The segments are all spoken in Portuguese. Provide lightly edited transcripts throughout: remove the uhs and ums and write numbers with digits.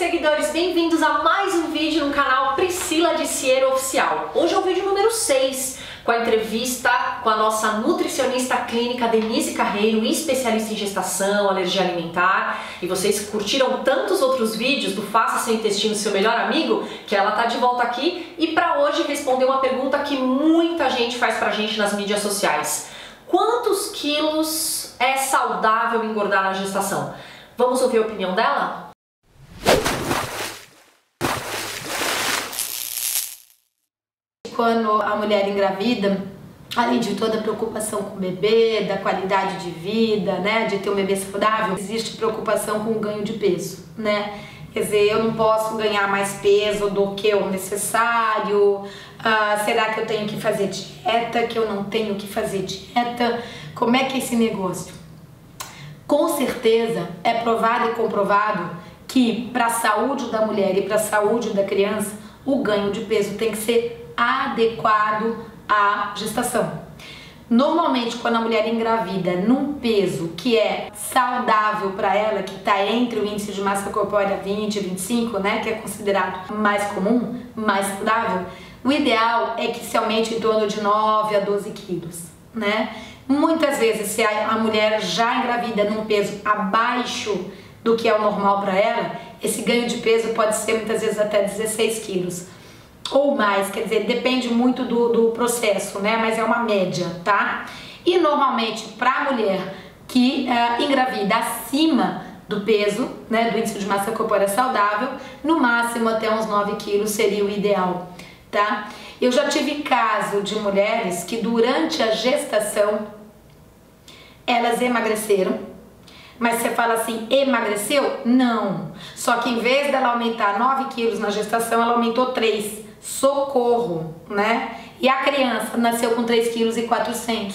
seguidores, bem-vindos a mais um vídeo no canal Priscila Dicieiro Oficial. Hoje é o vídeo número 6, com a entrevista com a nossa nutricionista clínica Denise Carreiro, especialista em gestação, alergia alimentar. E vocês curtiram tantos outros vídeos do Faça Seu Intestino Seu Melhor Amigo, que ela tá de volta aqui e para hoje responder uma pergunta que muita gente faz pra gente nas mídias sociais. Quantos quilos é saudável engordar na gestação? Vamos ouvir a opinião dela? Quando a mulher engravida, além de toda a preocupação com o bebê, da qualidade de vida, né, de ter um bebê saudável, existe preocupação com o ganho de peso, né? Quer dizer, eu não posso ganhar mais peso do que o necessário, será que eu tenho que fazer dieta, que eu não tenho que fazer dieta? Como é que é esse negócio? Com certeza é provado e comprovado que para a saúde da mulher e para a saúde da criança, o ganho de peso tem que ser adequado à gestação. Normalmente, quando a mulher engravida num peso que é saudável para ela, que está entre o índice de massa corpórea 20 e 25, né, que é considerado mais comum, mais saudável, o ideal é que se aumente em torno de 9 a 12 quilos, né? Muitas vezes, se a mulher já engravida num peso abaixo do que é o normal para ela, esse ganho de peso pode ser muitas vezes até 16 quilos. Ou mais, quer dizer, depende muito do processo, né? Mas é uma média, tá? E normalmente para a mulher que engravida acima do peso, né, do índice de massa corpórea saudável, no máximo até uns 9 quilos seria o ideal, tá? Eu já tive caso de mulheres que durante a gestação elas emagreceram, mas você fala assim, emagreceu? Não, só que em vez dela aumentar 9 quilos na gestação, ela aumentou 3. Socorro, né? E a criança nasceu com 3,4 kg.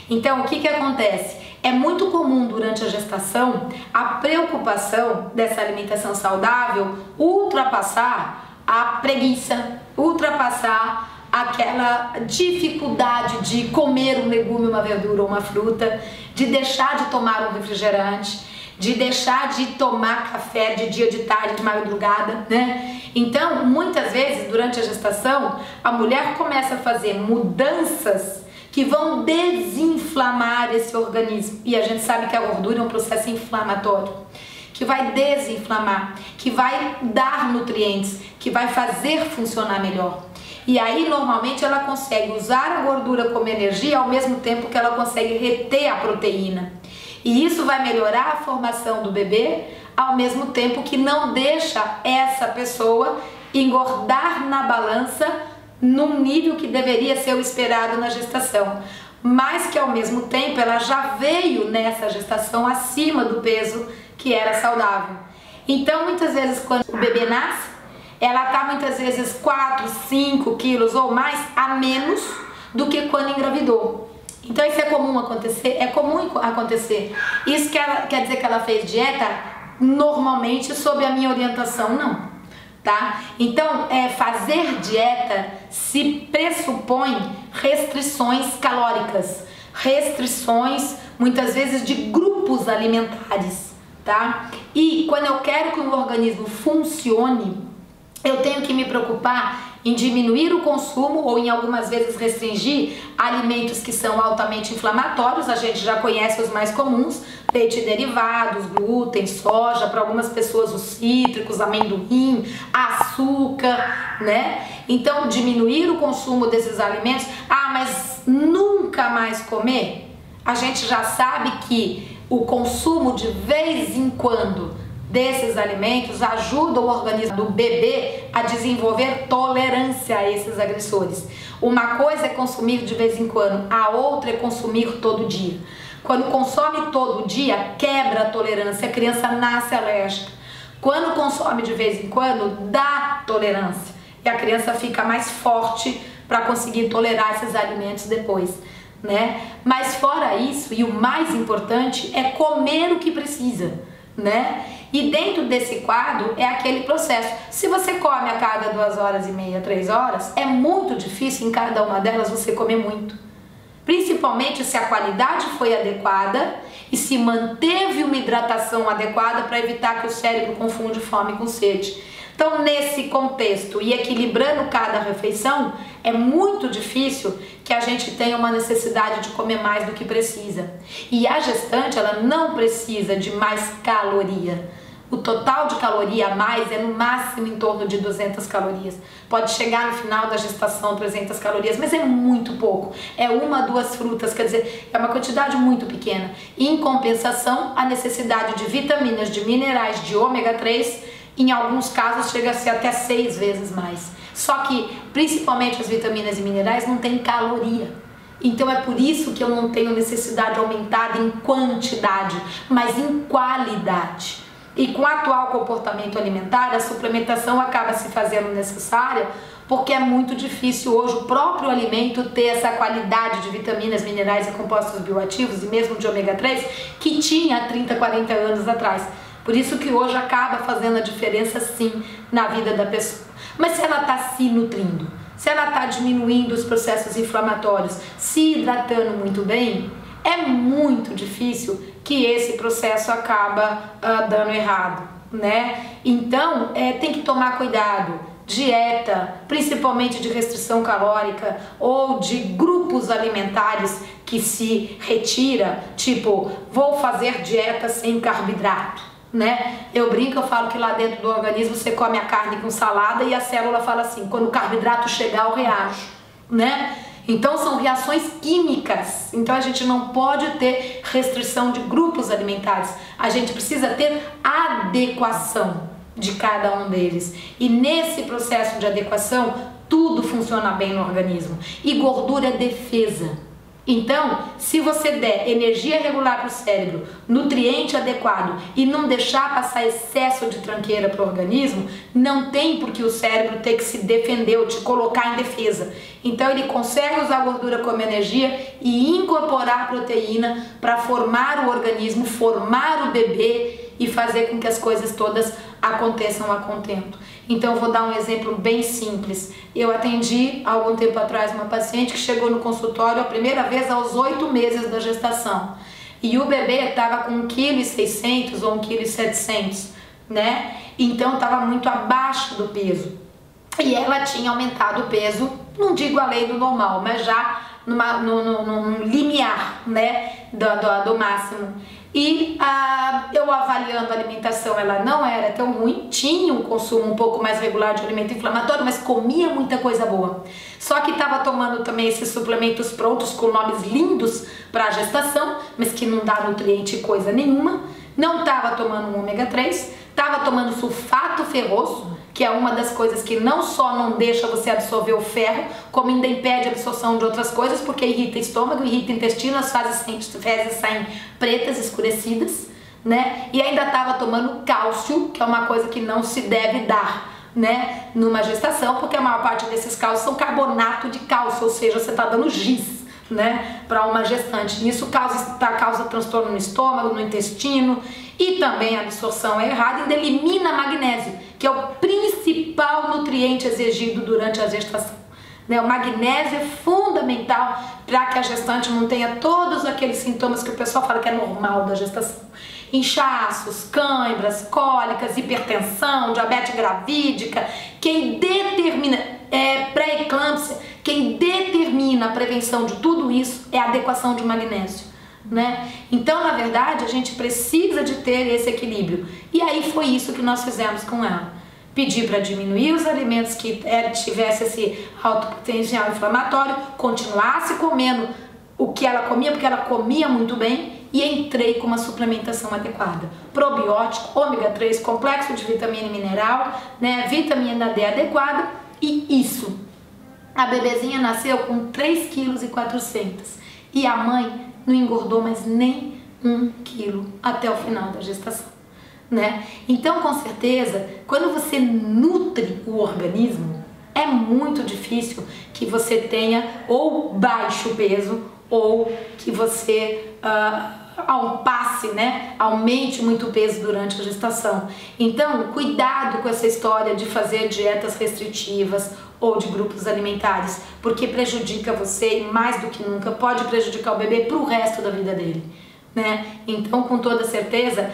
Então, o que acontece? É muito comum durante a gestação a preocupação dessa alimentação saudável ultrapassar a preguiça, ultrapassar aquela dificuldade de comer um legume, uma verdura ou uma fruta, de deixar de tomar um refrigerante, de deixar de tomar café de dia, de tarde, de madrugada, né? Então, muitas vezes, durante a gestação, a mulher começa a fazer mudanças que vão desinflamar esse organismo. E a gente sabe que a gordura é um processo inflamatório, que vai desinflamar, que vai dar nutrientes, que vai fazer funcionar melhor. E aí, normalmente, ela consegue usar a gordura como energia ao mesmo tempo que ela consegue reter a proteína. E isso vai melhorar a formação do bebê, ao mesmo tempo que não deixa essa pessoa engordar na balança num nível que deveria ser o esperado na gestação, mas que ao mesmo tempo ela já veio nessa gestação acima do peso que era saudável. Então, muitas vezes, quando o bebê nasce, ela está muitas vezes 4, 5 quilos ou mais a menos do que quando engravidou. Então isso é comum acontecer? É comum acontecer. Isso quer dizer que ela fez dieta? Normalmente, sob a minha orientação, não. Tá? Então, fazer dieta se pressupõe restrições calóricas, restrições, muitas vezes, de grupos alimentares, tá? E quando eu quero que o organismo funcione, eu tenho que me preocupar em diminuir o consumo ou em algumas vezes restringir alimentos que são altamente inflamatórios. A gente já conhece os mais comuns, leite e derivados, glúten, soja, para algumas pessoas os cítricos, amendoim, açúcar, né? Então, diminuir o consumo desses alimentos. Mas nunca mais comer? A gente já sabe que o consumo de vez em quando desses alimentos ajuda o organismo do bebê a desenvolver tolerância a esses agressores. Uma coisa é consumir de vez em quando, a outra é consumir todo dia. Quando consome todo dia, quebra a tolerância, a criança nasce alérgica. Quando consome de vez em quando, dá tolerância e a criança fica mais forte para conseguir tolerar esses alimentos depois, né? Mas fora isso, e o mais importante, é comer o que precisa, né? E dentro desse quadro é aquele processo. Se você come a cada 2 horas e meia, 3 horas, é muito difícil em cada uma delas você comer muito. principalmente se a qualidade foi adequada e se manteve uma hidratação adequada para evitar que o cérebro confunde fome com sede. Então, nesse contexto e equilibrando cada refeição, é muito difícil que a gente tenha uma necessidade de comer mais do que precisa. E a gestante, ela não precisa de mais caloria. O total de caloria a mais é no máximo em torno de 200 calorias. Pode chegar no final da gestação 300 calorias, mas é muito pouco. É 1 a 2 frutas, quer dizer, é uma quantidade muito pequena. Em compensação, a necessidade de vitaminas, de minerais, de ômega 3, em alguns casos chega a ser até 6 vezes mais. Só que, principalmente as vitaminas e minerais, não tem caloria. Então é por isso que eu não tenho necessidade aumentada em quantidade, mas em qualidade. E com o atual comportamento alimentar, a suplementação acaba se fazendo necessária, porque é muito difícil hoje o próprio alimento ter essa qualidade de vitaminas, minerais e compostos bioativos, e mesmo de ômega 3, que tinha há 30, 40 anos atrás. Por isso que hoje acaba fazendo a diferença sim na vida da pessoa. Mas se ela está se nutrindo, se ela está diminuindo os processos inflamatórios, se hidratando muito bem, é muito difícil que esse processo acaba dando errado, né? Então, tem que tomar cuidado. Dieta, principalmente de restrição calórica ou de grupos alimentares que se retira, tipo, vou fazer dieta sem carboidrato, né? Eu brinco, eu falo que lá dentro do organismo você come a carne com salada e a célula fala assim, quando o carboidrato chegar eu reajo, né? Então são reações químicas, então a gente não pode ter restrição de grupos alimentares, a gente precisa ter adequação de cada um deles. E nesse processo de adequação, tudo funciona bem no organismo. E gordura é defesa. Então, se você der energia regular para o cérebro, nutriente adequado e não deixar passar excesso de tranqueira para o organismo, não tem por que o cérebro ter que se defender ou te colocar em defesa. Então ele consegue usar a gordura como energia e incorporar proteína para formar o organismo, formar o bebê e fazer com que as coisas todas aconteçam a contento. Então eu vou dar um exemplo bem simples. Eu atendi há algum tempo atrás uma paciente que chegou no consultório a primeira vez aos 8 meses da gestação. E o bebê estava com 1,6 kg ou 1,7 kg, né? Então estava muito abaixo do peso. E ela tinha aumentado o peso, não digo além do normal, mas já num limiar, né, do máximo. E eu avaliando a alimentação, ela não era tão ruim, tinha um consumo um pouco mais regular de alimento inflamatório, mas comia muita coisa boa. Só que estava tomando também esses suplementos prontos com nomes lindos para a gestação, mas que não dá nutriente coisa nenhuma. Não estava tomando um ômega 3, estava tomando sulfato ferroso, que é uma das coisas que não só não deixa você absorver o ferro, como ainda impede a absorção de outras coisas, porque irrita estômago, irrita intestino, as fezes saem pretas, escurecidas, né? E ainda estava tomando cálcio, que é uma coisa que não se deve dar, né, numa gestação, porque a maior parte desses cálcios são carbonato de cálcio, ou seja, você está dando giz, né, para uma gestante. Isso causa transtorno no estômago, no intestino, e também a absorção é errada, ainda elimina magnésio, que é o principal nutriente exigido durante a gestação. O magnésio é fundamental para que a gestante não tenha todos aqueles sintomas que o pessoal fala que é normal da gestação. Inchaços, cãibras, cólicas, hipertensão, diabetes gravídica. Quem determina, pré-eclâmpsia, quem determina a prevenção de tudo isso é a adequação de magnésio, né? Então, na verdade, a gente precisa de ter esse equilíbrio. E aí foi isso que nós fizemos com ela. Pedir para diminuir os alimentos que tivesse esse alto potencial inflamatório, continuasse comendo o que ela comia, porque ela comia muito bem, e entrei com uma suplementação adequada. Probiótico, ômega 3, complexo de vitamina e mineral, né, vitamina D adequada, e isso. A bebezinha nasceu com 3,4 kg e a mãe não engordou mais nem 1 quilo até o final da gestação, né? Então, com certeza, quando você nutre o organismo, é muito difícil que você tenha ou baixo peso ou que você né, aumente muito o peso durante a gestação. Então, cuidado com essa história de fazer dietas restritivas ou de grupos alimentares, porque prejudica você e mais do que nunca pode prejudicar o bebê para o resto da vida dele, né? Então, com toda certeza,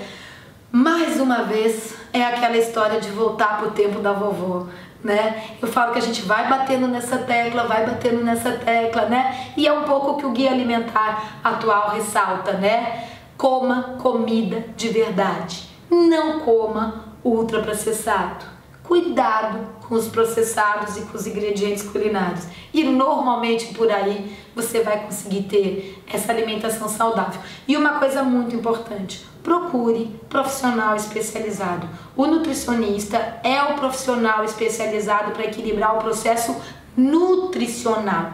mais uma vez é aquela história de voltar pro tempo da vovó, né? Eu falo que a gente vai batendo nessa tecla, né? E é um pouco o que o Guia Alimentar atual ressalta, né? Coma comida de verdade, não coma ultraprocessado. Cuidado com os processados e com os ingredientes culinários. E normalmente por aí você vai conseguir ter essa alimentação saudável. E uma coisa muito importante, procure profissional especializado. O nutricionista é o profissional especializado para equilibrar o processo nutricional,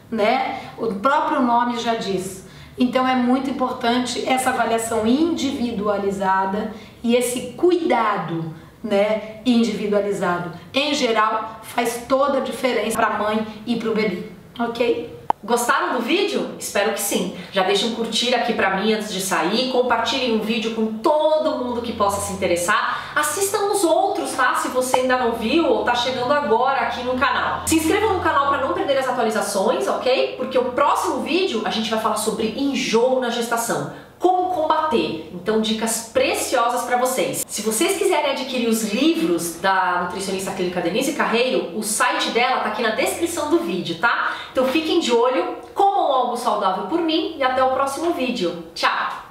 né? O próprio nome já diz. Então é muito importante essa avaliação individualizada e esse cuidado, né, individualizado. Em geral, faz toda a diferença para a mãe e para o bebê, ok? Gostaram do vídeo? Espero que sim. Já deixem um curtir aqui pra mim antes de sair, compartilhem o vídeo com todo mundo que possa se interessar, assistam os outros, tá? Se você ainda não viu ou tá chegando agora aqui no canal. Se inscrevam no canal para não perder as atualizações, ok? Porque o próximo vídeo a gente vai falar sobre enjoo na gestação. Como combater? Então, dicas preciosas para vocês. Se vocês quiserem adquirir os livros da nutricionista clínica Denise Carreiro, o site dela tá aqui na descrição do vídeo, tá? Então fiquem de olho, comam algo saudável por mim e até o próximo vídeo. Tchau!